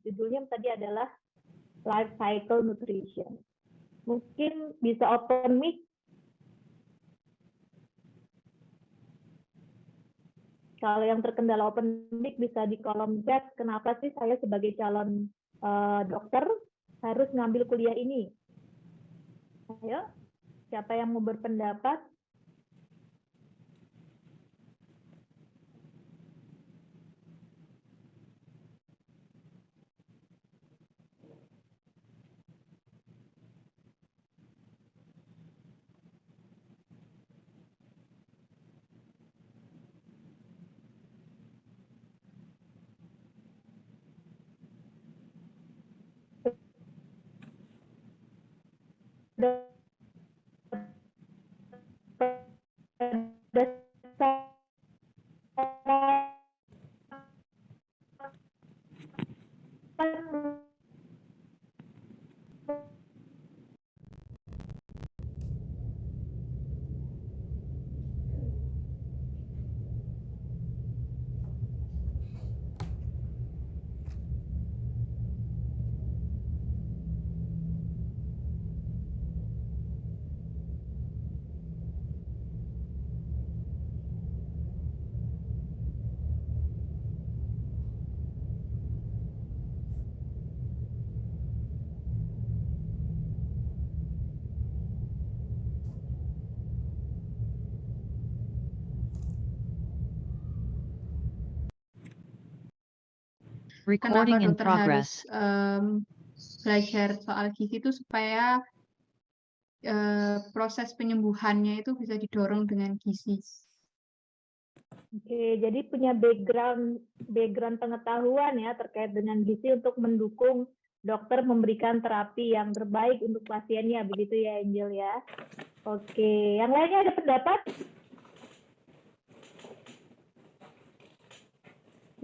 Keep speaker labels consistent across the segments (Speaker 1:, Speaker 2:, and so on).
Speaker 1: Judulnya tadi adalah Life Cycle Nutrition. Mungkin bisa open mic. Kalau yang terkendala open mic bisa di kolom chat, kenapa sih saya sebagai calon dokter harus ngambil kuliah ini? Ayo, siapa yang mau berpendapat?
Speaker 2: Recording in
Speaker 3: dokter
Speaker 2: progress.
Speaker 3: harus belajar soal gizi itu supaya proses penyembuhannya itu bisa didorong dengan gizi.
Speaker 1: Oke, jadi punya background pengetahuan ya terkait dengan gizi untuk mendukung dokter memberikan terapi yang terbaik untuk pasiennya, begitu ya Angel ya. Oke, yang lainnya ada pendapat?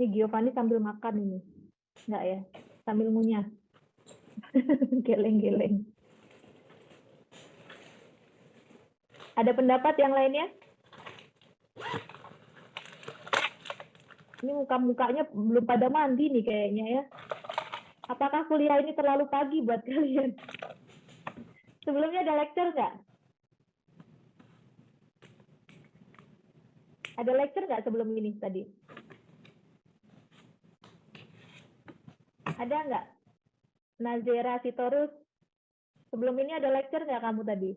Speaker 1: Ini Giovanni sambil makan ini, enggak ya? Sambil ngunyah, geleng-geleng. Ada pendapat yang lainnya? Ini muka-mukanya belum pada mandi nih kayaknya ya. Apakah kuliah ini terlalu pagi buat kalian? Sebelumnya ada lecture nggak? Ada lecture nggak sebelum ini tadi? Ada nggak? Nazera Sitorus, sebelum ini ada lecture nggak kamu tadi?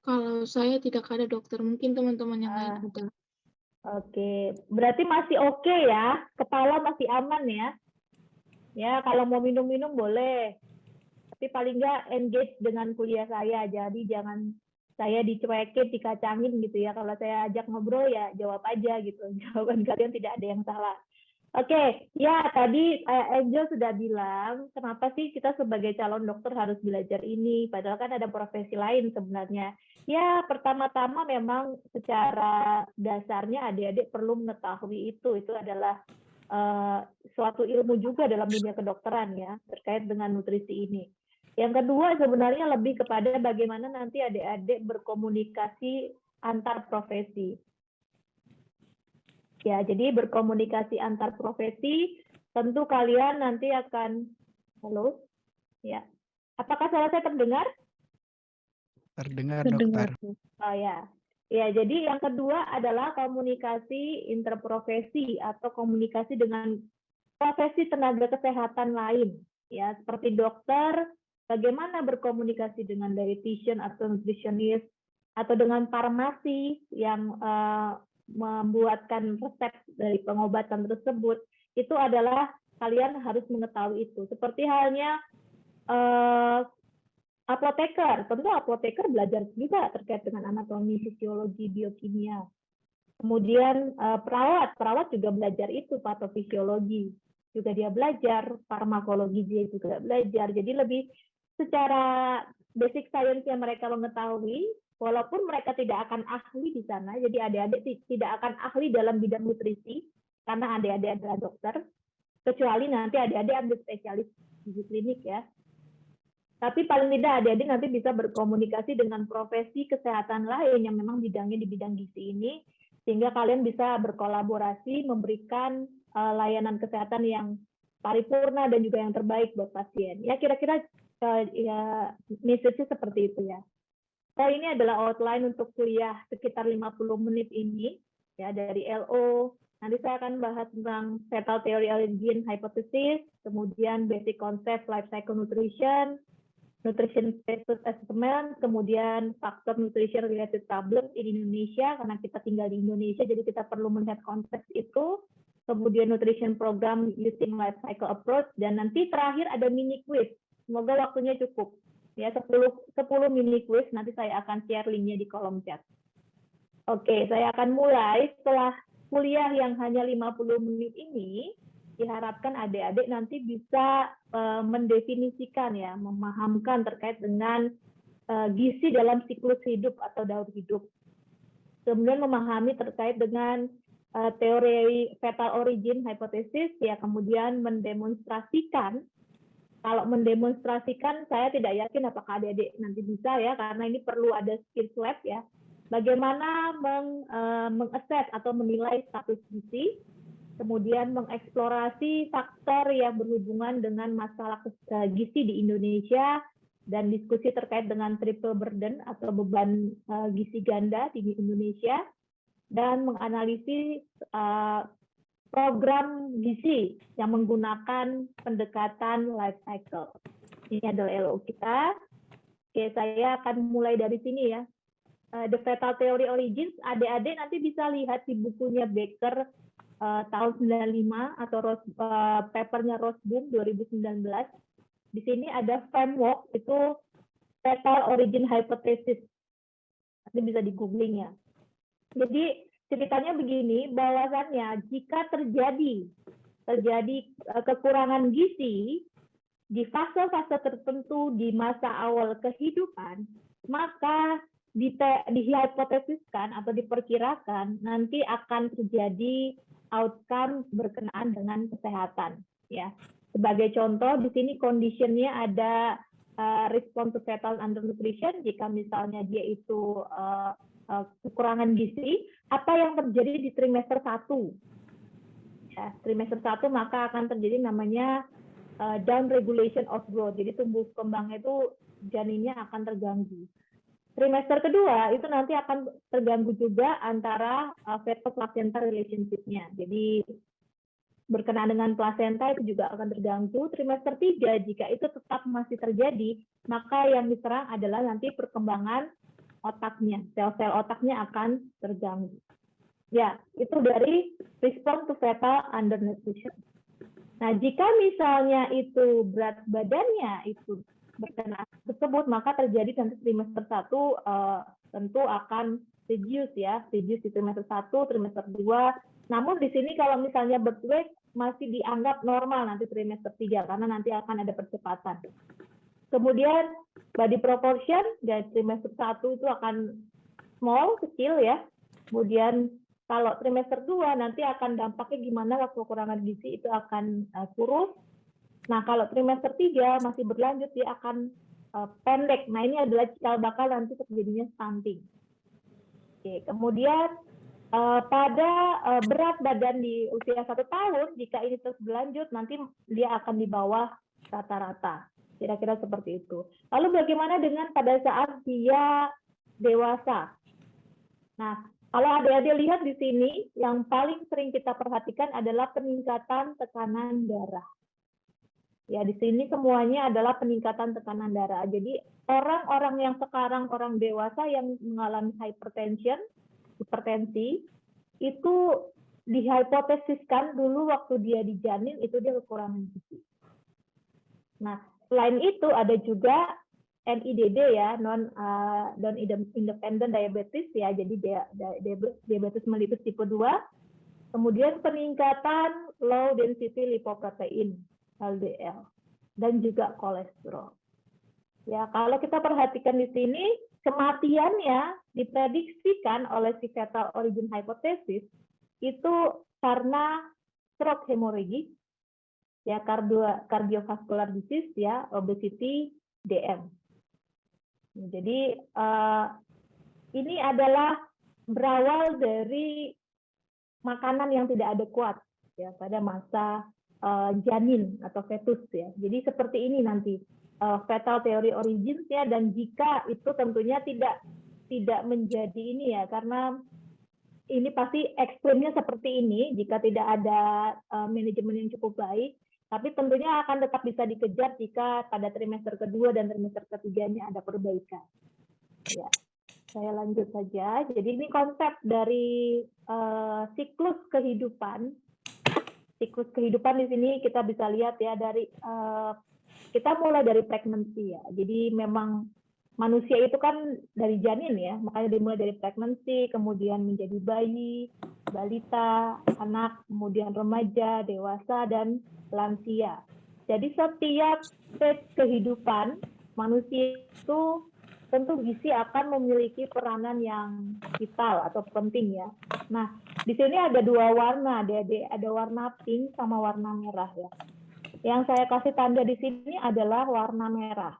Speaker 4: Kalau saya tidak ada dokter, mungkin teman-teman yang lain ada.
Speaker 1: Oke, berarti masih oke ya, kepala masih aman ya. Ya, kalau mau minum-minum boleh, tapi paling nggak engage dengan kuliah saya, jadi jangan saya dicuekin, dikacangin gitu ya. Kalau saya ajak ngobrol ya jawab aja gitu, jawaban kalian tidak ada yang salah. Oke, ya tadi Angel sudah bilang, kenapa sih kita sebagai calon dokter harus belajar ini, padahal kan ada profesi lain sebenarnya. Ya, pertama-tama memang secara dasarnya adik-adik perlu mengetahui itu adalah suatu ilmu juga dalam dunia kedokteran ya, terkait dengan nutrisi ini. Yang kedua sebenarnya lebih kepada bagaimana nanti adik-adik berkomunikasi antar profesi. Ya, jadi berkomunikasi antar profesi, tentu kalian nanti akan, halo, ya, apakah suara saya terdengar?
Speaker 5: Terdengar, dokter.
Speaker 1: Oh ya, ya. Jadi yang kedua adalah komunikasi interprofesi atau komunikasi dengan profesi tenaga kesehatan lain, ya, seperti dokter, bagaimana berkomunikasi dengan dietitian atau nutritionist atau dengan farmasi yang membuatkan resep dari pengobatan tersebut, itu adalah kalian harus mengetahui itu. Seperti halnya apoteker, tentu apoteker belajar juga terkait dengan anatomi, fisiologi, biokimia. Kemudian perawat juga belajar itu, patofisiologi juga dia belajar, farmakologi dia juga belajar. Jadi lebih secara basic science yang mereka mengetahui, walaupun mereka tidak akan ahli di sana, jadi adik-adik tidak akan ahli dalam bidang nutrisi, karena adik-adik adalah dokter, kecuali nanti adik-adik ambil spesialis gizi klinik ya. Tapi paling tidak adik-adik nanti bisa berkomunikasi dengan profesi kesehatan lain yang memang bidangnya di bidang gizi ini, sehingga kalian bisa berkolaborasi memberikan layanan kesehatan yang paripurna dan juga yang terbaik buat pasien. Ya kira-kira ya message-nya seperti itu ya. So ini adalah outline untuk kuliah sekitar 50 menit ini ya dari LO. Nanti saya akan bahas tentang fetal theory origin hypothesis, kemudian basic concept life cycle nutrition, nutrition status assessment, kemudian faktor nutrition related problem in Indonesia, karena kita tinggal di Indonesia, jadi kita perlu melihat konteks itu, kemudian nutrition program using life cycle approach, dan nanti terakhir ada mini quiz. Semoga waktunya cukup. Ya, 10 mini quiz, nanti saya akan share linknya di kolom chat. Oke, saya akan mulai setelah kuliah yang hanya 50 menit ini, diharapkan adik-adik nanti bisa mendefinisikan ya, memahamkan terkait dengan gizi dalam siklus hidup atau daur hidup. Kemudian memahami terkait dengan teori fetal origin hypothesis ya, kemudian mendemonstrasikan. Kalau mendemonstrasikan saya tidak yakin apakah adik-adik nanti bisa ya, karena ini perlu ada skills lab ya. Bagaimana mengassess atau menilai status gizi, kemudian mengeksplorasi faktor yang berhubungan dengan masalah gizi di Indonesia, dan diskusi terkait dengan triple burden atau beban gizi ganda di Indonesia, dan menganalisis program gizi yang menggunakan pendekatan life cycle. Ini adalah LO kita. Oke, saya akan mulai dari sini ya. The Fetal Theory Origins, adik-adik nanti bisa lihat di bukunya Becker tahun 95 atau papernya Rosboom 2019. Di sini ada framework itu Fetal Origin Hypothesis. Nanti bisa di googling ya. Jadi ceritanya begini, bahwasannya jika terjadi kekurangan gizi di fase-fase tertentu di masa awal kehidupan, maka dihipotesiskan atau diperkirakan nanti akan terjadi outcome berkenaan dengan kesehatan ya. Sebagai contoh di sini conditionnya ada response to fetal undernutrition, jika misalnya dia itu kekurangan gizi, apa yang terjadi di trimester 1 ya, trimester 1 maka akan terjadi namanya down regulation of growth, jadi tumbuh kembangnya itu janinnya akan terganggu. Trimester kedua itu nanti akan terganggu juga antara fetal placenta relationship-nya. Jadi berkenaan dengan placenta itu juga akan terganggu. Trimester 3 jika itu tetap masih terjadi, maka yang diserang adalah nanti perkembangan otaknya. Sel-sel otaknya akan terganggu. Ya, itu dari response to fetal undernutrition. Nah, jika misalnya itu berat badannya itu berkenaan tersebut, maka terjadi nanti trimester 1 tentu akan reduce ya, reduce di trimester 1, trimester 2. Namun di sini kalau misalnya birth weight masih dianggap normal nanti trimester 3 karena nanti akan ada percepatan. Kemudian body proportion dari trimester 1 itu akan small, kecil ya. Kemudian kalau trimester 2 nanti akan dampaknya gimana waktu kekurangan gizi itu akan kurus. Nah, kalau trimester 3 masih berlanjut, dia akan pendek. Nah, ini adalah cikal bakal nanti terjadinya stunting. Oke, kemudian pada berat badan di usia 1 tahun, jika ini terus berlanjut, nanti dia akan di bawah rata-rata. Kira-kira seperti itu. Lalu bagaimana dengan pada saat dia dewasa? Nah, kalau adik-adik lihat di sini, yang paling sering kita perhatikan adalah peningkatan tekanan darah. Ya, di sini semuanya adalah peningkatan tekanan darah. Jadi orang-orang yang sekarang orang dewasa yang mengalami hipertensi, itu dihipotesiskan dulu waktu dia dijanin itu dia kekurangan gizi. Nah, selain itu ada juga NIDD ya, non independent diabetes ya, jadi diabetes mellitus tipe 2. Kemudian peningkatan low density lipoprotein LDL, dan juga kolesterol. Ya, kalau kita perhatikan di sini, kematiannya diprediksikan oleh si fetal origin hypothesis itu karena stroke hemorrhagis, ya, cardiovascular disease, ya, obesity, DM. Jadi ini adalah berawal dari makanan yang tidak adekuat ya pada masa janin atau fetus ya. Jadi seperti ini nanti fetal theory origins-nya, dan jika itu tentunya tidak menjadi ini ya, karena ini pasti ekstrimnya seperti ini jika tidak ada manajemen yang cukup baik, tapi tentunya akan tetap bisa dikejar jika pada trimester kedua dan trimester ketiganya ada perbaikan. Ya, saya lanjut saja. Jadi ini konsep dari siklus kehidupan. Siklus kehidupan di sini kita bisa lihat ya dari kita mulai dari pregnancy ya. Jadi memang manusia itu kan dari janin ya, makanya dimulai dari pregnancy, kemudian menjadi bayi, balita, anak, kemudian remaja, dewasa, dan lansia. Jadi setiap stage kehidupan manusia itu tentu gizi akan memiliki peranan yang vital atau penting ya. Nah, di sini ada dua warna, Adik-adik, ada warna pink sama warna merah ya. Yang saya kasih tanda di sini adalah warna merah.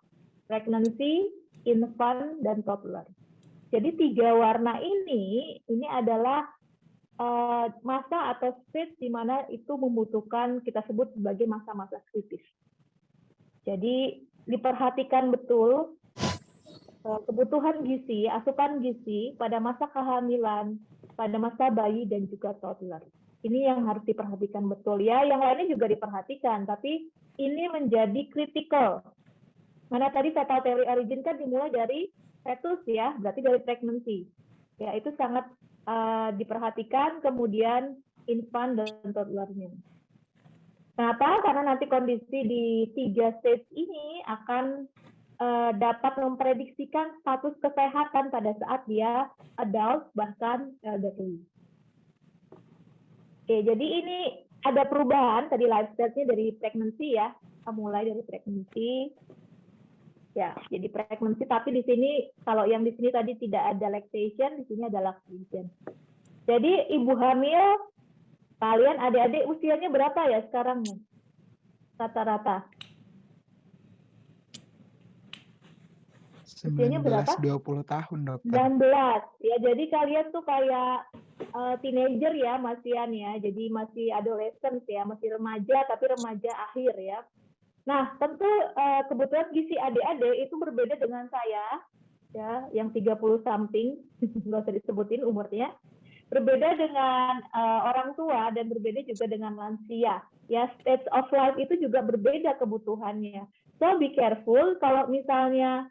Speaker 1: Pregnancy, infant, dan toddler. Jadi tiga warna ini adalah masa atau stage di mana itu membutuhkan, kita sebut sebagai masa-masa kritis. Jadi diperhatikan betul kebutuhan gizi, asupan gizi pada masa kehamilan, pada masa bayi, dan juga toddler. Ini yang harus diperhatikan betul ya. Yang lainnya juga diperhatikan, tapi ini menjadi kritikal. Mana tadi fetal theory origin kan dimulai dari fetus ya, berarti dari pregnancy. Ya, itu sangat diperhatikan, kemudian infant dan toddlernya. Kenapa? Karena nanti kondisi di 3 stage ini akan dapat memprediksikan status kesehatan pada saat dia adult, bahkan elderly. Oke, jadi ini ada perubahan tadi life stage-nya dari pregnancy ya, mulai dari pregnancy. Ya, jadi pregnancy, tapi di sini kalau yang di sini tadi tidak ada lactation, di sini ada lactation. Jadi ibu hamil, kalian adik-adik usianya berapa ya sekarang nih? Rata-rata. Usianya berapa?
Speaker 5: 19-20 tahun, dokter.
Speaker 1: 19. Ya, jadi kalian tuh kayak teenager ya, masihan ya. Jadi masih adolescent ya, masih remaja, tapi remaja akhir ya. Nah, tentu kebetulan gizi adik-adik itu berbeda dengan saya, ya, yang 30 something, nggak usah disebutin umurnya. Berbeda dengan orang tua dan berbeda juga dengan lansia. Ya, stage of life itu juga berbeda kebutuhannya. So be careful kalau misalnya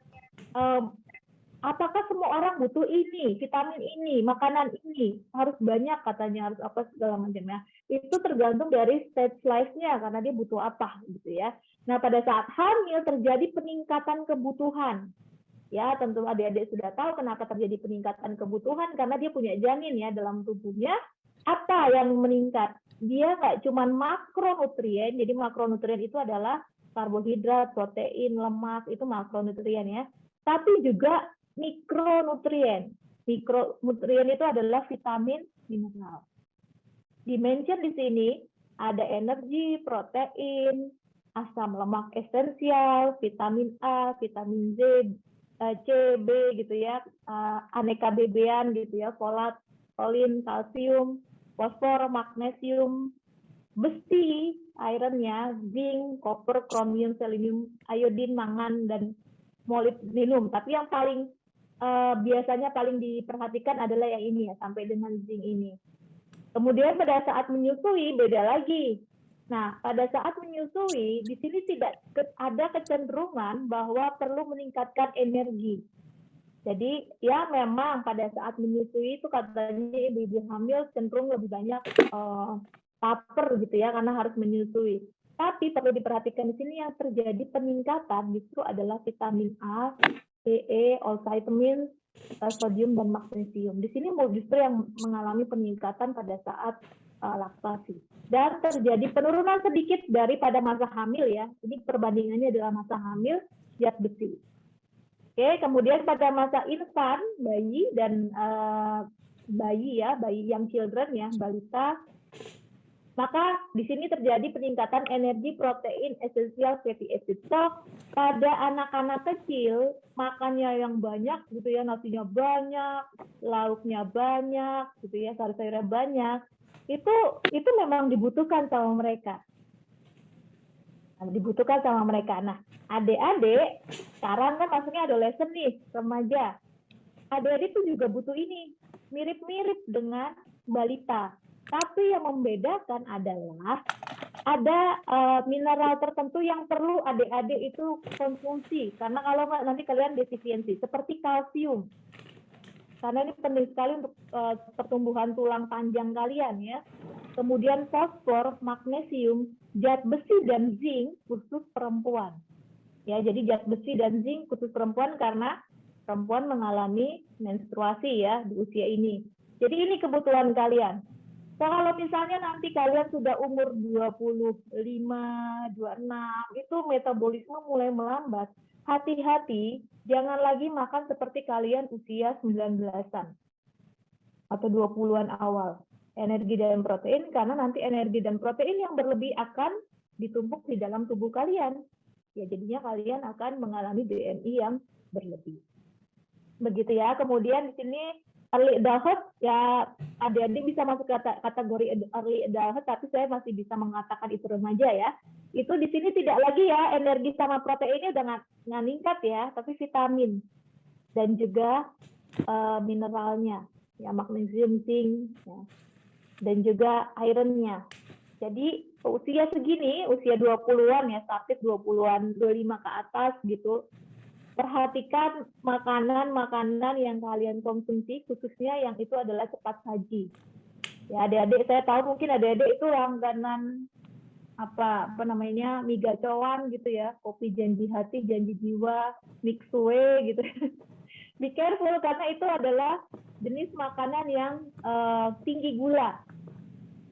Speaker 1: apakah semua orang butuh ini, vitamin ini, makanan ini, harus banyak katanya, harus apa segala macamnya. Itu tergantung dari stage life-nya, karena dia butuh apa gitu ya. Nah, pada saat hamil terjadi peningkatan kebutuhan. Ya, tentu adik-adik sudah tahu kenapa terjadi peningkatan kebutuhan, karena dia punya janin ya dalam tubuhnya. Apa yang meningkat? Dia nggak cuma makronutrien, jadi makronutrien itu adalah karbohidrat, protein, lemak, itu makronutrien ya. Tapi juga mikronutrien. Mikronutrien itu adalah vitamin, mineral. Dimension di sini ada energi, protein, asam lemak esensial, vitamin A, vitamin Z, C, B gitu ya, aneka BB-an gitu ya, folat, kolin, kalsium, fosfor, magnesium, besi, ironnya, zinc, copper, chromium, selenium, iodin, mangan, dan molybdenum. Tapi yang paling biasanya paling diperhatikan adalah yang ini ya, sampai dengan zinc ini. Kemudian pada saat menyusui beda lagi. Nah, pada saat menyusui di sini tidak ada kecenderungan bahwa perlu meningkatkan energi. Jadi ya memang pada saat menyusui itu katanya ibu-ibu hamil cenderung lebih banyak lapar gitu ya karena harus menyusui. Tapi perlu diperhatikan di sini yang terjadi peningkatan justru adalah vitamin A, E, all vitamins, sodium dan magnesium. Di sini justru yang mengalami peningkatan pada saat laktasi. Dan terjadi penurunan sedikit daripada masa hamil ya. Ini perbandingannya adalah masa hamil zat besi. Oke, kemudian pada masa infant, bayi dan bayi young children ya, balita, maka di sini terjadi peningkatan energi, protein, esensial fatty acid. So, pada anak-anak kecil makannya yang banyak gitu ya, nasinya banyak, lauknya banyak gitu ya, sayur-sayurnya banyak. Itu memang dibutuhkan sama mereka. dibutuhkan sama mereka. Nah, adik-adik sekarang kan maksudnya adolescent nih, remaja. Adik-adik tuh juga butuh ini, mirip-mirip dengan balita. Tapi yang membedakan adalah ada mineral tertentu yang perlu adik-adik itu konsumsi. Karena kalau nggak nanti kalian defisiensi, seperti kalsium. Karena ini penting sekali untuk pertumbuhan tulang panjang kalian ya. Kemudian fosfor, magnesium, zat besi dan zinc khusus perempuan. Ya, jadi zat besi dan zinc khusus perempuan karena perempuan mengalami menstruasi ya di usia ini. Jadi ini kebutuhan kalian. So, kalau misalnya nanti kalian sudah umur 25, 26, itu metabolisme mulai melambat. Hati-hati, jangan lagi makan seperti kalian usia 19-an atau 20-an awal. Energi dan protein, karena nanti energi dan protein yang berlebih akan ditumpuk di dalam tubuh kalian. Ya, jadinya kalian akan mengalami BMI yang berlebih. Begitu ya. Kemudian di sini early adulthood, ya adik-adik bisa masuk kategori early adulthood, tapi saya masih bisa mengatakan itu remaja ya. Itu di sini tidak lagi ya energi sama proteinnya udah nggak meningkat ya, tapi vitamin dan juga mineralnya, ya magnesium, zinc, ya, dan juga ironnya. Jadi usia segini, usia 20-an ya, started 20-an, 25 ke atas gitu, perhatikan makanan-makanan yang kalian konsumsi, khususnya yang itu adalah cepat saji. Ya, adik-adik saya tahu mungkin adik-adik itu langganan apa namanya mie gacoan gitu ya, kopi janji hati, janji jiwa, mixue gitu. Be careful karena itu adalah jenis makanan yang tinggi gula.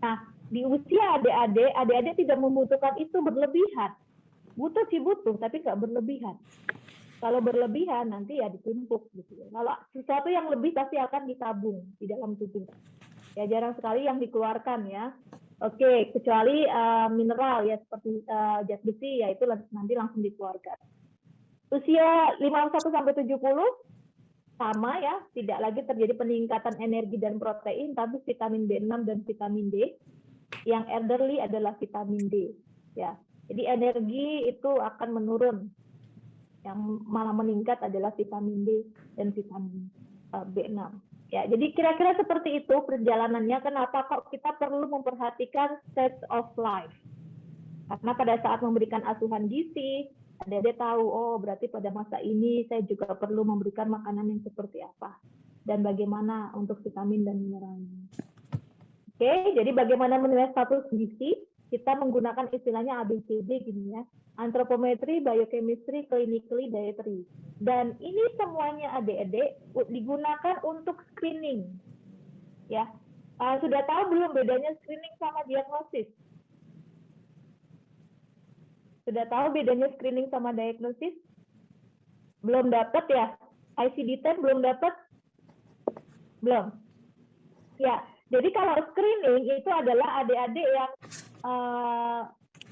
Speaker 1: Nah, di usia adik-adik tidak membutuhkan itu berlebihan. Butuh sih butuh, tapi nggak berlebihan. Kalau berlebihan nanti ya ditumpuk gitu ya. Kalau sesuatu yang lebih pasti akan ditabung di dalam tubuh. Ya jarang sekali yang dikeluarkan ya. Oke, kecuali mineral ya seperti zat besi ya itu nanti langsung dikeluarkan. Usia 51 sampai 70 sama ya, tidak lagi terjadi peningkatan energi dan protein, tapi vitamin B6 dan vitamin D. Yang elderly adalah vitamin D ya. Jadi energi itu akan menurun. Yang malah meningkat adalah vitamin D dan vitamin B6. Ya, jadi kira-kira seperti itu perjalanannya. Kenapa kok kita perlu memperhatikan stage of life? Karena pada saat memberikan asuhan gizi, adik-adik tahu, oh berarti pada masa ini saya juga perlu memberikan makanan yang seperti apa dan bagaimana untuk vitamin dan mineralnya. Oke, jadi bagaimana menilai status gizi? Kita menggunakan istilahnya ABCD gini ya. Anthropometry, biochemistry, clinically, dietary. Dan ini semuanya adik-adik digunakan untuk screening. Ya, sudah tahu belum bedanya screening sama diagnosis? Sudah tahu bedanya screening sama diagnosis? Belum dapat ya? ICD-10 belum dapat? Belum. Ya, jadi kalau screening itu adalah adik-adik yang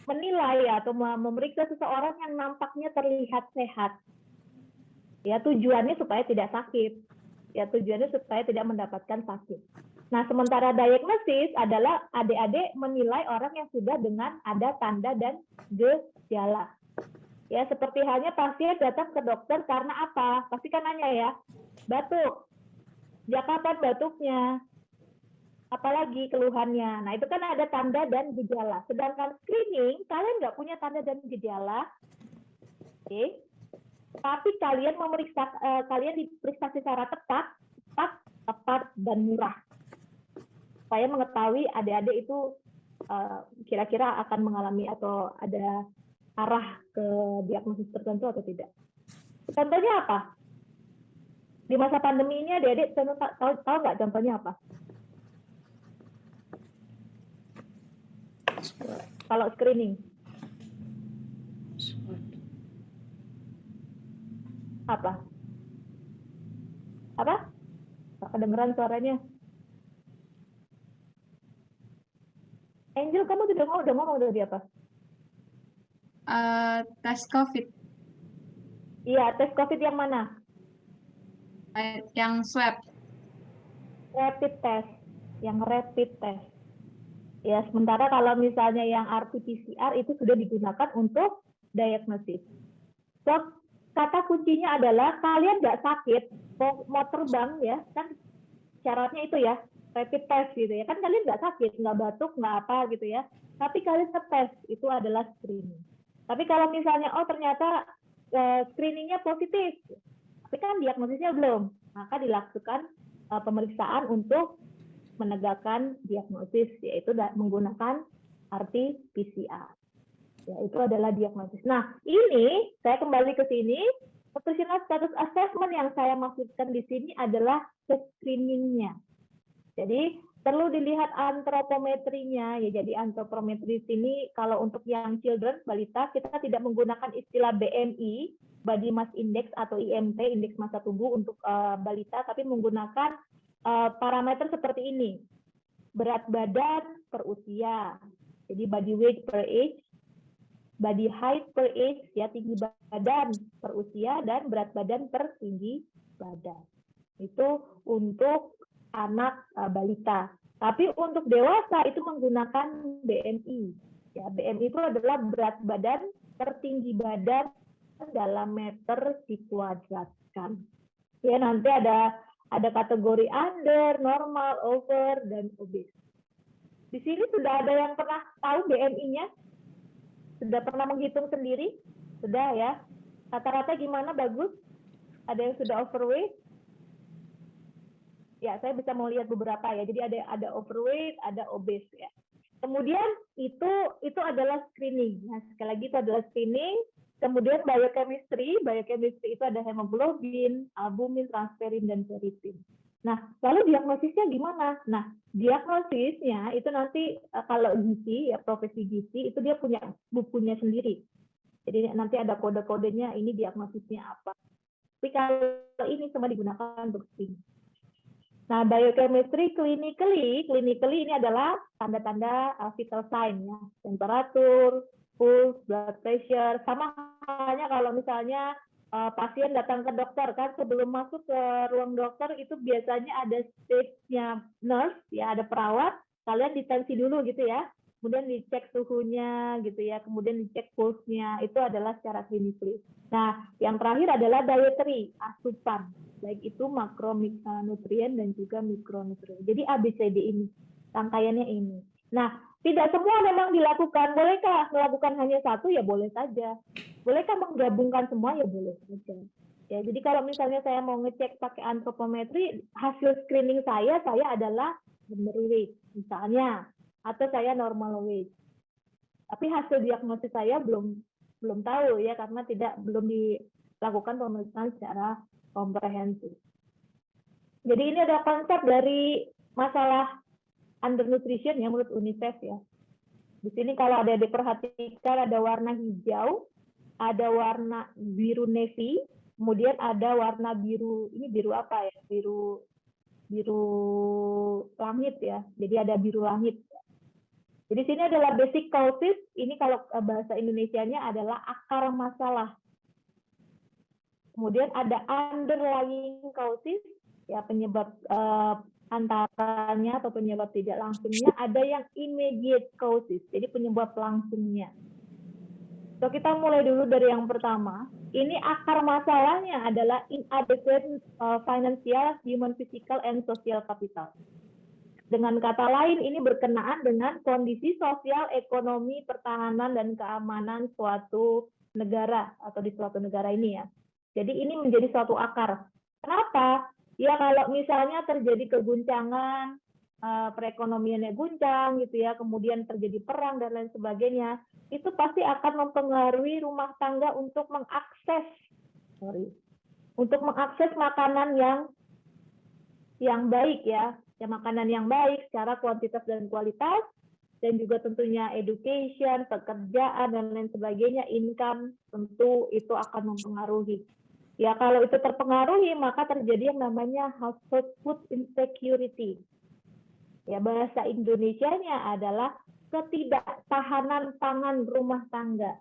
Speaker 1: menilai atau memeriksa seseorang yang nampaknya terlihat sehat. Ya, tujuannya supaya tidak sakit. Ya, tujuannya supaya tidak mendapatkan sakit. Nah, sementara diagnosis adalah adik-adik menilai orang yang sudah dengan ada tanda dan gejala. Ya, seperti halnya pasien datang ke dokter karena apa? Pasti kan nanya ya, batuk. Ya, kapan batuknya? Apalagi keluhannya. Nah, itu kan ada tanda dan gejala. Sedangkan screening, kalian nggak punya tanda dan gejala. Oke. Tapi kalian memeriksa, kalian diperiksa secara tepat, dan murah. Supaya mengetahui adik-adik itu kira-kira akan mengalami atau ada arah ke diagnosis tertentu atau tidak. Contohnya apa? Di masa pandemi ini adik-adik tahu nggak contohnya apa? Kalau screening. Apa? Kedengeran suaranya? Angel, kamu udah ngomong dari apa?
Speaker 3: Tes COVID.
Speaker 1: Iya, tes COVID yang mana?
Speaker 3: Yang swab.
Speaker 1: Rapid test. Yang rapid test. Ya, sementara kalau misalnya yang RT-PCR itu sudah digunakan untuk diagnosis. So, kata kuncinya adalah kalian nggak sakit, mau terbang ya, kan syaratnya itu ya, rapid test gitu ya. Kan kalian nggak sakit, nggak batuk, nggak apa gitu ya. Tapi kalian ngetes, itu adalah screening. Tapi kalau misalnya, oh ternyata screeningnya positif, tapi kan diagnosisnya belum, maka dilakukan pemeriksaan untuk menegakkan diagnosis, yaitu menggunakan RT-PCR. Ya, itu adalah diagnosis. Nah, ini saya kembali ke sini, nutritional status assessment yang saya maksudkan di sini adalah screeningnya. Jadi perlu dilihat antropometrinya ya. Jadi antropometri sini kalau untuk yang children, balita, kita tidak menggunakan istilah BMI, body mass index atau IMT, indeks massa tubuh untuk balita, tapi menggunakan parameter seperti ini. Berat badan per usia. Jadi body weight per age, body height per age, ya, tinggi badan per usia, dan berat badan per tinggi badan. Itu untuk anak balita. Tapi untuk dewasa itu menggunakan BMI. Ya, BMI itu adalah berat badan per tinggi badan dalam meter dikuadratkan. Ya, nanti ada kategori under, normal, over, dan obese. Di sini sudah ada yang pernah tahu BMI-nya? Sudah pernah menghitung sendiri? Sudah ya? Rata-rata gimana? Bagus? Ada yang sudah overweight? Ya, saya bisa melihat beberapa ya. Jadi ada overweight, ada obese ya. Kemudian itu adalah screening. Nah, sekali lagi itu adalah screening. Kemudian biochemistry itu ada hemoglobin, albumin, transferin, dan ferritin. Nah, lalu diagnosisnya gimana? Nah, diagnosisnya itu nanti kalau gizi ya, profesi gizi itu dia punya bukunya sendiri. Jadi nanti ada kode-kodenya, ini diagnosisnya apa. Tapi kalau ini semua digunakan untuk screening. Nah, biochemistry clinically ini adalah tanda-tanda vital sign ya, temperatur, pulse, blood pressure, sama halnya kalau misalnya pasien datang ke dokter kan, sebelum masuk ke ruang dokter itu biasanya ada stafnya nurse ya, ada perawat, kalian ditensi dulu gitu ya, kemudian dicek suhunya gitu ya, kemudian dicek pulse-nya, itu adalah secara klinis. Nah, yang terakhir adalah dietary, asupan, baik itu makronutrien dan juga mikronutrien. Jadi ABCD ini, rangkaiannya ini. Nah, tidak semua memang dilakukan. Bolehkah melakukan hanya satu? Ya boleh saja. Bolehkah menggabungkan semua? Ya boleh saja. Ya, jadi kalau misalnya saya mau ngecek pakai antropometri, hasil screening saya adalah underweight misalnya, atau saya normal weight. Tapi hasil diagnosis saya belum tahu ya, karena belum dilakukan pemeriksaan secara komprehensif. Jadi ini ada konsep dari masalah undernutrition ya menurut UNICEF ya. Di sini kalau ada diperhatikan ada warna hijau, ada warna biru navy, kemudian ada warna biru, ini biru apa ya? Biru langit ya. Jadi ada biru langit. Jadi sini adalah basic causes, ini kalau bahasa Indonesianya adalah akar masalah. Kemudian ada underlying causes, ya penyebab antaranya atau penyebab tidak langsungnya, ada yang immediate causes, jadi penyebab langsungnya. So, kita mulai dulu dari yang pertama. Ini akar masalahnya adalah inadequate financial, human, physical, and social capital. Dengan kata lain, ini berkenaan dengan kondisi sosial, ekonomi, pertahanan, dan keamanan suatu negara atau di suatu negara ini ya. Jadi ini menjadi suatu akar. Kenapa? Ya kalau misalnya terjadi keguncangan, perekonomiannya guncang gitu ya, kemudian terjadi perang dan lain sebagainya, itu pasti akan mempengaruhi rumah tangga untuk mengakses makanan yang baik ya, makanan yang baik secara kuantitas dan kualitas, dan juga tentunya education, pekerjaan dan lain sebagainya, income, tentu itu akan mempengaruhi. Ya kalau itu terpengaruhi maka terjadi yang namanya household food insecurity. Ya bahasa Indonesianya adalah ketidaktahanan pangan rumah tangga.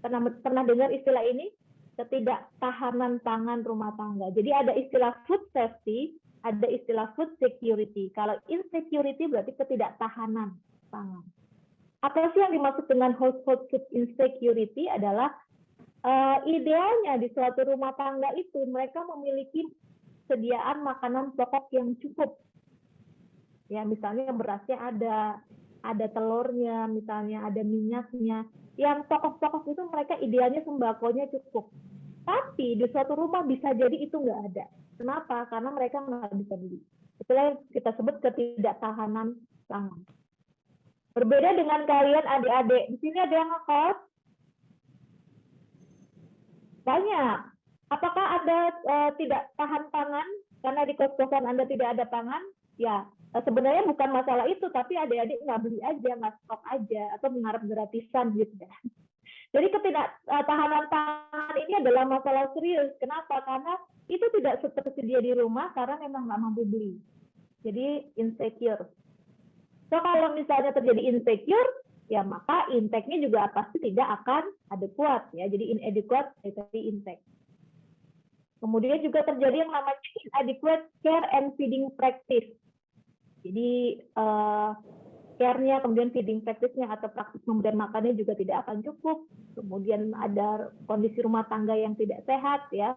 Speaker 1: Pernah dengar istilah ini? Ketidaktahanan pangan rumah tangga. Jadi ada istilah food safety, ada istilah food security. Kalau insecurity berarti ketidaktahanan. pangan. Apa sih yang dimaksud dengan household food insecurity adalah idealnya di suatu rumah tangga itu mereka memiliki sediaan makanan pokok yang cukup. Ya, misalnya berasnya ada telurnya, misalnya ada minyaknya. Yang pokok-pokok itu mereka idealnya sembakonya cukup. Tapi di suatu rumah bisa jadi itu nggak ada. Kenapa? Karena mereka nggak bisa beli. Itulah yang kita sebut ketidaktahanan pangan. Berbeda dengan kalian adik-adik. Di sini ada yang ngekos? Banyak. Apakah Anda tidak tahan pangan karena di kos-kosan Anda tidak ada pangan? Ya, sebenarnya bukan masalah itu, tapi adik-adik nggak beli aja, nggak stok aja, atau mengharap gratisan gitu ya. Jadi ketidaktahanan pangan ini adalah masalah serius. Kenapa? Karena itu tidak tersedia di rumah karena memang nggak mampu beli. Jadi insecure. So kalau misalnya terjadi insecure, ya maka intake-nya juga pasti tidak akan adekuat ya. Jadi inadequate dietary intake. Kemudian juga terjadi yang namanya inadequate care and feeding practice. Jadi care-nya, kemudian feeding practice-nya atau praktik memberikan makannya juga tidak akan cukup. Kemudian ada kondisi rumah tangga yang tidak sehat ya.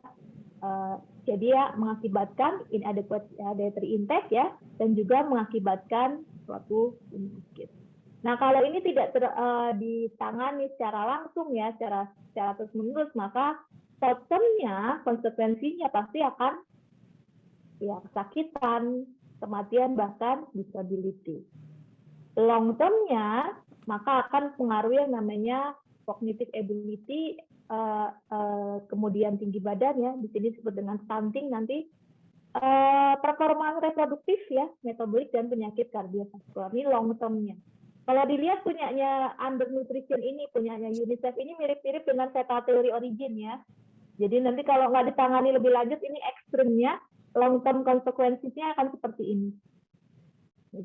Speaker 1: Jadi ya mengakibatkan inadequate dietary intake ya, dan juga mengakibatkan suatu penyakit. Nah kalau ini tidak ditangani secara langsung ya, secara terus-menerus, maka short-term-nya, konsekuensinya pasti akan ya kesakitan, kematian, bahkan disability. Long-term-nya maka akan pengaruh yang namanya cognitive ability, kemudian tinggi badan ya, di sini disebut dengan stunting nanti, performa reproduktif ya, metabolik dan penyakit kardiovaskular. Ini long-term-nya. Kalau dilihat punyanya undernutrition ini, punyanya UNICEF ini mirip-mirip dengan fetal teori origin ya. Jadi nanti kalau nggak ditangani lebih lanjut, ini ekstrimnya, long-term konsekuensinya akan seperti ini.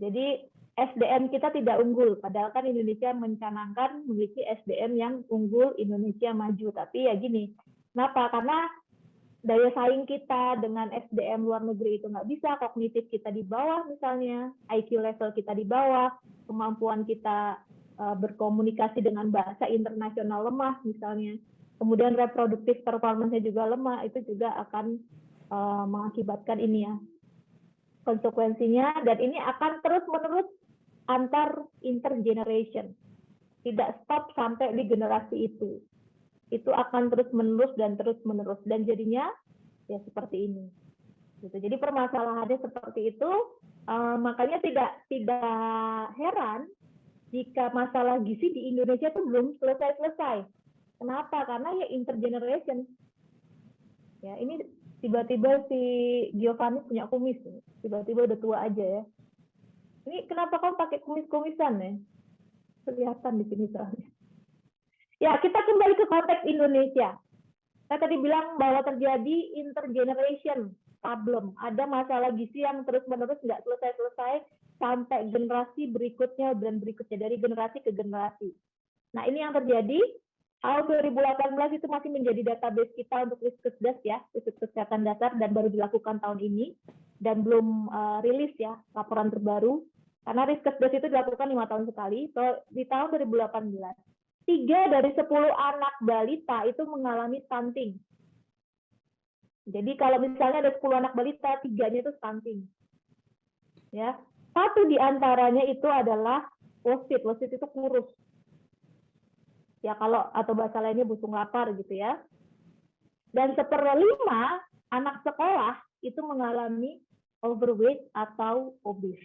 Speaker 1: Jadi SDM kita tidak unggul, padahal kan Indonesia mencanangkan memiliki SDM yang unggul, Indonesia maju. Tapi ya gini, kenapa? Karena daya saing kita dengan SDM luar negeri itu nggak bisa, kognitif kita di bawah misalnya, IQ level kita di bawah, kemampuan kita berkomunikasi dengan bahasa internasional lemah misalnya, kemudian reproduktif performance-nya juga lemah, itu juga akan mengakibatkan ini ya, konsekuensinya, dan ini akan terus-menerus antar intergeneration, tidak stop sampai di generasi itu akan terus-menerus dan jadinya ya seperti ini. Gitu. Jadi permasalahannya seperti itu, makanya tidak heran jika masalah gizi di Indonesia itu belum selesai. Kenapa? Karena ya intergeneration. Ya ini tiba-tiba si Giovanni punya kumis, tiba-tiba udah tua aja ya. Ini kenapa kamu pakai kumis-kumisan ya? Kelihatan di sini soalnya. Ya, kita kembali ke konteks Indonesia. Saya tadi bilang bahwa terjadi intergeneration problem. Ada masalah gizi yang terus-menerus nggak selesai-selesai sampai generasi berikutnya dan berikutnya, dari generasi ke generasi. Nah, ini yang terjadi. Tahun 2018 itu masih menjadi database kita untuk Riskesdas ya, riset kesehatan dasar, dan baru dilakukan tahun ini dan belum rilis ya laporan terbaru. Karena Riskesdas itu dilakukan 5 tahun sekali. So, di tahun 2018, 3 dari 10 anak balita itu mengalami stunting. Jadi kalau misalnya ada 10 anak balita, 3-nya itu stunting. Ya, 1 di antaranya itu adalah wosit. Wosit itu kurus. Ya kalau atau bahasa lainnya busung lapar gitu ya. Dan 1/5 anak sekolah itu mengalami overweight atau obese.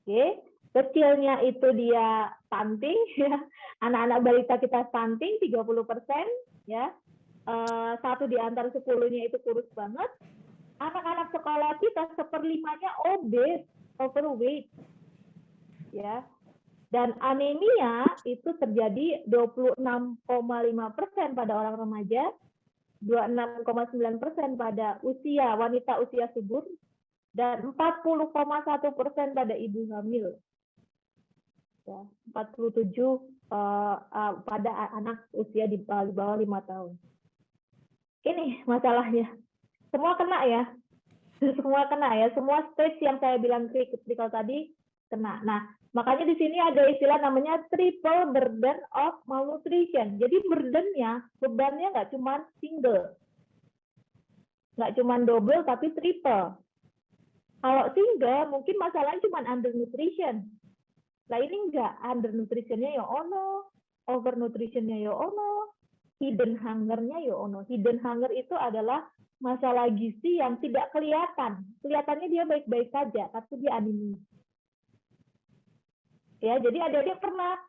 Speaker 1: Oke, kecilnya itu dia stunting ya. Anak-anak balita kita stunting 30% ya. 1 di antara 10-nya itu kurus banget. Anak-anak sekolah kita 1/5-nya obese, overweight. Ya. Dan anemia itu terjadi 26,5% pada orang remaja, 26,9% pada wanita usia subur, dan 40,1% pada ibu hamil. Ya, 47 pada anak usia di bawah 5 tahun. Ini masalahnya. Semua kena ya. Semua kena ya. Semua stage yang saya bilang kritikal tadi kena. Nah, Makanya di sini ada istilah namanya triple burden of malnutrition. Jadi bebannya nggak cuma single, nggak cuma double tapi triple. Kalau single mungkin masalahnya cuma undernutrition. Nah ini enggak, undernutritionnya ya ono, overnutritionnya ya ono, hidden hunger-nya ya ono. Hidden hunger itu adalah masalah gizi yang tidak kelihatan. Kelihatannya dia baik-baik saja, tapi dia anemia. Ya, jadi adik-adik pernah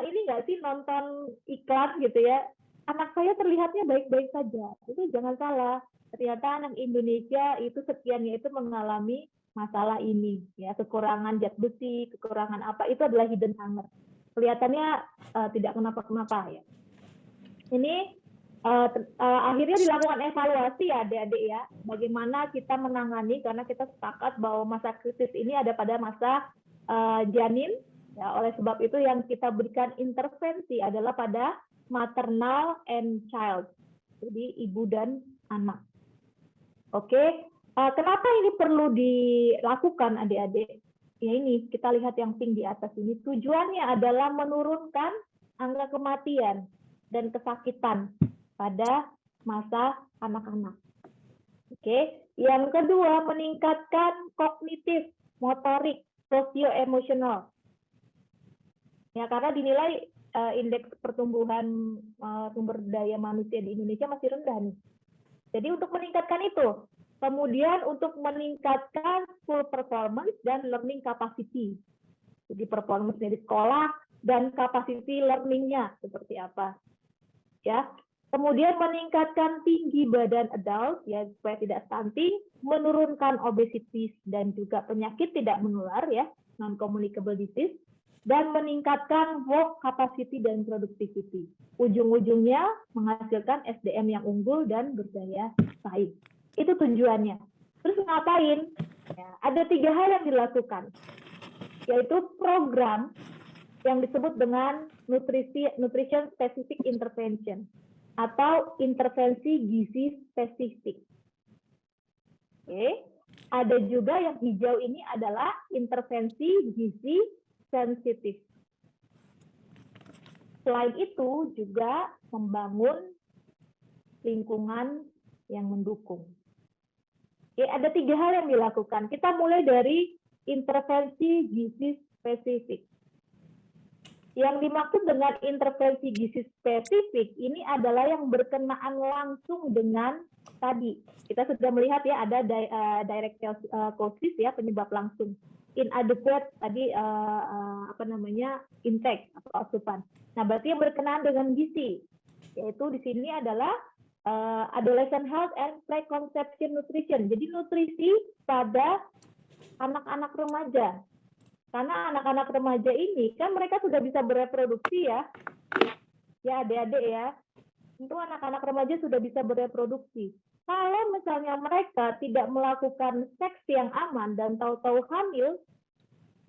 Speaker 1: ini nggak sih nonton iklan gitu ya? Anak saya terlihatnya baik-baik saja. Itu jangan salah. Ternyata anak Indonesia itu sekiannya itu mengalami masalah ini, ya kekurangan zat besi, kekurangan apa itu adalah hidden hunger. Kelihatannya tidak kenapa-kenapa ya. Ini akhirnya dilakukan evaluasi ya adik-adik ya, bagaimana kita menangani karena kita sepakat bahwa masa kritis ini ada pada masa janin, ya, oleh sebab itu yang kita berikan intervensi adalah pada maternal and child, jadi ibu dan anak. Oke, kenapa ini perlu dilakukan adik-adik? Ya ini kita lihat yang pink di atas ini, tujuannya adalah menurunkan angka kematian dan kesakitan pada masa anak-anak. Oke, yang kedua meningkatkan kognitif, motorik, sosio-emosional. Ya, karena dinilai indeks pertumbuhan sumber daya manusia di Indonesia masih rendah nih. Jadi untuk meningkatkan itu, kemudian untuk meningkatkan school performance dan learning capacity. Jadi performance di sekolah dan capacity learning-nya seperti apa. Ya. Kemudian meningkatkan tinggi badan adult ya supaya tidak stunting, menurunkan obesitas dan juga penyakit tidak menular ya, non communicable disease, dan meningkatkan work capacity dan productivity. Ujung-ujungnya menghasilkan SDM yang unggul dan berdaya saing. Itu tujuannya. Terus ngapain? Ya, ada 3 hal yang dilakukan, yaitu program yang disebut dengan nutrition specific intervention atau intervensi gizi spesifik. Oke. Ada juga yang hijau ini adalah intervensi gizi sensitif. Selain itu juga membangun lingkungan yang mendukung. Oke, ada 3 hal yang dilakukan. Kita mulai dari intervensi gizi spesifik. Yang dimaksud dengan intervensi gizi spesifik ini adalah yang berkenaan langsung dengan tadi. Kita sudah melihat ya ada direct causes ya, penyebab langsung. Inadequate tadi intake atau asupan. Nah, berarti yang berkenaan dengan gizi, yaitu di sini adalah adolescent health and preconception nutrition. Jadi nutrisi pada anak-anak remaja. Karena anak-anak remaja ini kan mereka sudah bisa bereproduksi ya. Ya adik-adik ya. Tentu anak-anak remaja sudah bisa bereproduksi. Kalau misalnya mereka tidak melakukan seks yang aman dan tahu-tahu hamil,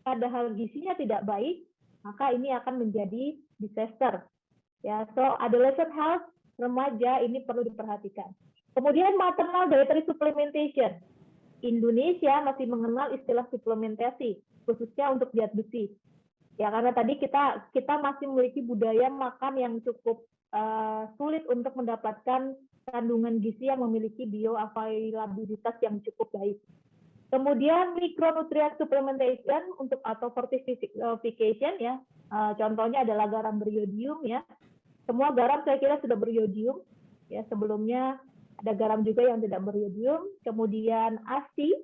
Speaker 1: padahal gizinya tidak baik, maka ini akan menjadi disaster. Ya, so adolescent health remaja ini perlu diperhatikan. Kemudian maternal dietary supplementation. Indonesia masih mengenal istilah suplementasi, khususnya untuk zat besi. Ya karena tadi kita masih memiliki budaya makan yang cukup sulit untuk mendapatkan kandungan gizi yang memiliki bioavailabilitas yang cukup baik. Kemudian micronutrient supplementation untuk atau fortification ya. Contohnya adalah garam beriodium ya. Semua garam saya kira sudah beriodium ya, sebelumnya ada garam juga yang tidak beriodium, kemudian ASI,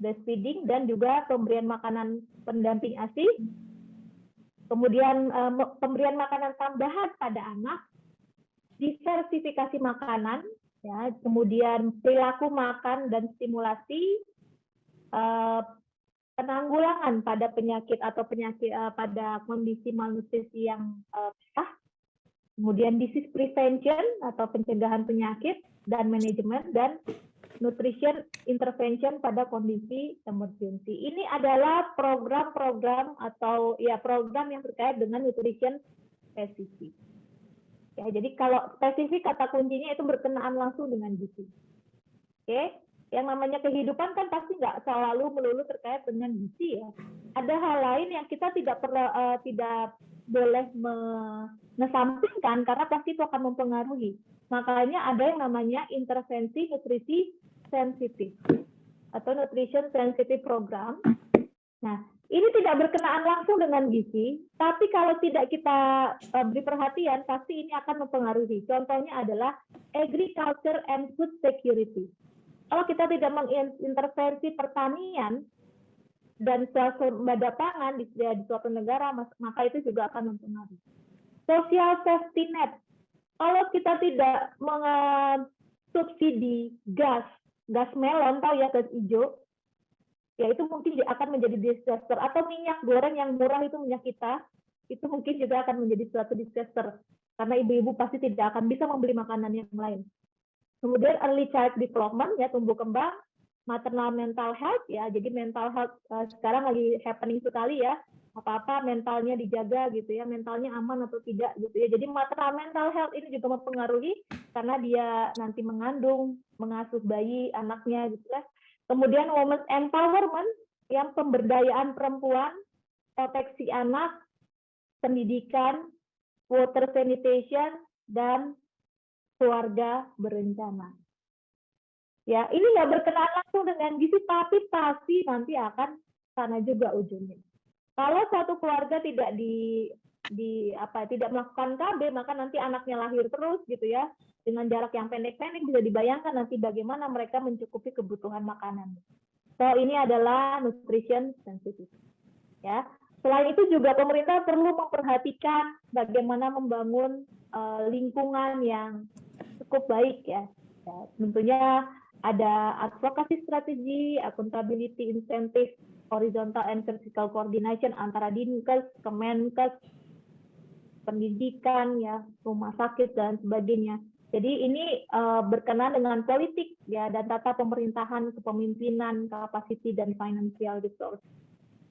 Speaker 1: breastfeeding, dan juga pemberian makanan pendamping ASI, kemudian pemberian makanan tambahan pada anak, diversifikasi makanan, ya, kemudian perilaku makan dan stimulasi, penanggulangan pada penyakit atau pada kondisi malnutrisi yang sah, kemudian disease prevention atau pencegahan penyakit dan manajemen, dan nutrition intervention pada kondisi emergency. Ini adalah program-program atau ya program yang terkait dengan nutrition spesifik. Ya, jadi kalau spesifik kata kuncinya itu berkenaan langsung dengan gizi. Oke, yang namanya kehidupan kan pasti nggak selalu melulu terkait dengan gizi ya. ada hal lain yang kita tidak boleh mengesampingkan karena pasti itu akan mempengaruhi. Makanya ada yang namanya intervensi nutrisi sensitif atau nutrition sensitive program. Nah, ini tidak berkenaan langsung dengan gizi, tapi kalau tidak kita beri perhatian, pasti ini akan mempengaruhi. Contohnya adalah agriculture and food security. Kalau kita tidak mengintervensi pertanian dan swasembada pangan di suatu negara, maka itu juga akan mempengaruhi. Social safety net. Kalau kita tidak subsidi gas melon, tahu ya, gas hijau, ya itu mungkin akan menjadi disaster. Atau minyak goreng yang murah itu minyak kita, itu mungkin juga akan menjadi suatu disaster. Karena ibu-ibu pasti tidak akan bisa membeli makanan yang lain. Kemudian early child development, ya, tumbuh kembang, maternal mental health, ya, jadi mental health sekarang lagi happening sekali ya, apa-apa mentalnya dijaga gitu ya, mentalnya aman atau tidak gitu ya. Jadi maternal mental health ini juga mempengaruhi karena dia nanti mengandung, mengasuh bayi anaknya gitu ya. Kemudian women's empowerment, yang pemberdayaan perempuan, proteksi anak, pendidikan, water sanitation, dan keluarga berencana. Ya, ini nggak berkenaan langsung dengan gizi, tapi pasti nanti akan sana juga ujungnya. Kalau satu keluarga tidak tidak melakukan KB, maka nanti anaknya lahir terus gitu ya, dengan jarak yang pendek-pendek, bisa dibayangkan nanti bagaimana mereka mencukupi kebutuhan makanan. So ini adalah nutrition sensitive. Ya. Selain itu juga pemerintah perlu memperhatikan bagaimana membangun lingkungan yang cukup baik ya. Tentunya ada advokasi strategi, accountability incentive, horizontal and vertical coordination antara Dinkes, Kemenkes, pendidikan ya, rumah sakit dan sebagainya. Jadi ini berkenaan dengan politik ya, dan tata pemerintahan, kepemimpinan, capacity dan financial resource.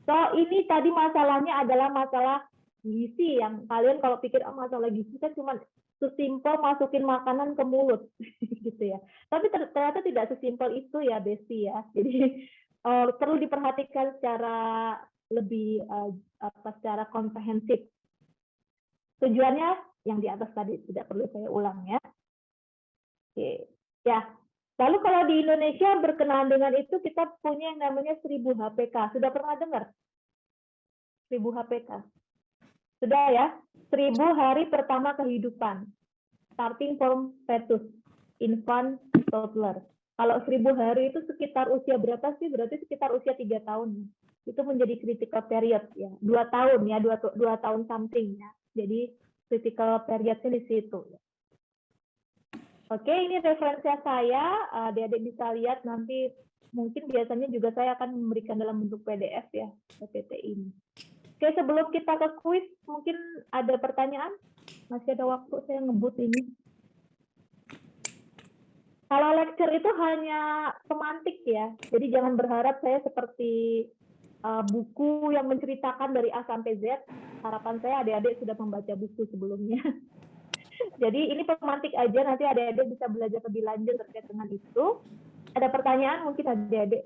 Speaker 1: So ini tadi masalahnya adalah masalah gizi, yang kalian kalau pikir masalah gizi kan cuma sesimpel masukin makanan ke mulut gitu ya. Tapi ternyata tidak sesimpel itu ya, Besti ya. Jadi perlu diperhatikan secara lebih secara komprehensif. Tujuannya yang di atas tadi tidak perlu saya ulang ya. Oke. Ya. Lalu kalau di Indonesia berkenaan dengan itu kita punya yang namanya 1000 HPK. Sudah pernah dengar? 1000 HPK. Sudah ya? 1000 hari pertama kehidupan. Starting from fetus, infant, toddler. Kalau 1000 hari itu sekitar usia berapa sih? Berarti sekitar usia 3 tahun. Itu menjadi critical period ya. 2 tahun ya, 2 tahun something ya. Jadi critical periodnya di situ. Oke, ini referensi saya. Adik-adik bisa lihat nanti, mungkin biasanya juga saya akan memberikan dalam bentuk PDF ya, PPT ini. Oke, sebelum kita ke kuis, mungkin ada pertanyaan? Masih ada waktu, saya ngebut ini. Kalau lecture itu hanya semantik ya, jadi jangan berharap saya seperti buku yang menceritakan dari A sampai Z. Harapan saya adik-adik sudah membaca buku sebelumnya. Jadi ini pemantik aja, nanti adik-adik bisa belajar lebih lanjut terkait dengan itu. Ada pertanyaan mungkin adik-adik?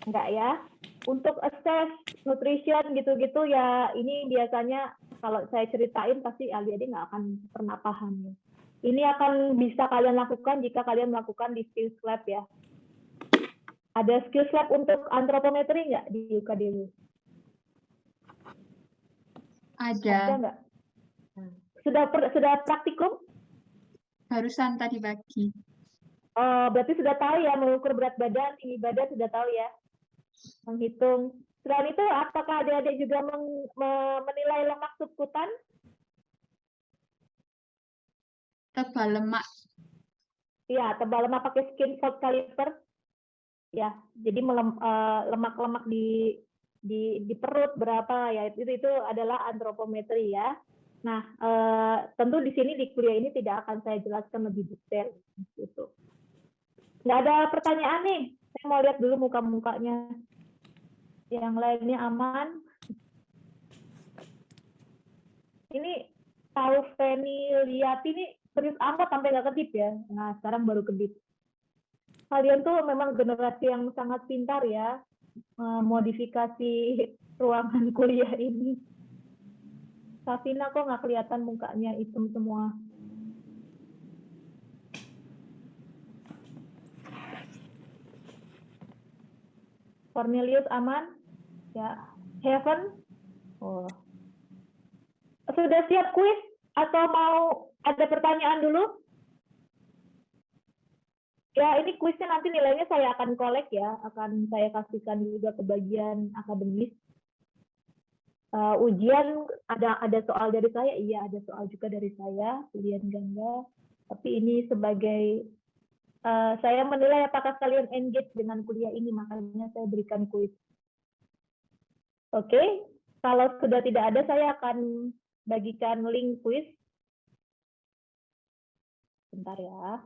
Speaker 1: Enggak ya? Untuk assess nutrition gitu-gitu ya, ini biasanya kalau saya ceritain pasti adik-adik nggak akan pernah paham ya. Ini akan bisa kalian lakukan jika kalian melakukan di skills lab ya. Ada skills lab untuk antropometri nggak di UKDW? Ada nggak? Sudah praktikum?
Speaker 3: Barusan tadi pagi.
Speaker 1: Oh, berarti sudah tahu ya mengukur berat badan, tinggi badan sudah tahu ya, menghitung. Selain itu, apakah adik-adik juga menilai lemak subkutan?
Speaker 3: Tebal lemak.
Speaker 1: Iya, tebal lemak pakai skin fold caliper. Ya, jadi lemak-lemak di perut berapa ya, itu adalah antropometri ya. Nah, tentu di sini di kuliah ini tidak akan saya jelaskan lebih detail gitu. Nggak ada pertanyaan nih, saya mau lihat dulu muka-mukanya. Yang lainnya aman. Ini tahu Feni Liati ini serius amat sampai nggak kedip ya. Nah, sekarang baru kedip. Kalian tuh memang generasi yang sangat pintar ya, modifikasi ruangan kuliah ini. Safina kok nggak kelihatan mukanya hitam semua. Cornelius aman? Ya. Heaven? Oh. Sudah siap kuis? Atau mau ada pertanyaan dulu? Ya, ini kuisnya nanti nilainya saya akan kolek ya, akan saya kasihkan juga ke bagian akademis. Ujian ada soal dari saya, iya ada soal juga dari saya, pilihan ganda. Tapi ini sebagai saya menilai apakah kalian engage dengan kuliah ini, makanya saya berikan kuis. Oke, kalau sudah tidak ada, saya akan bagikan link kuis. Bentar ya.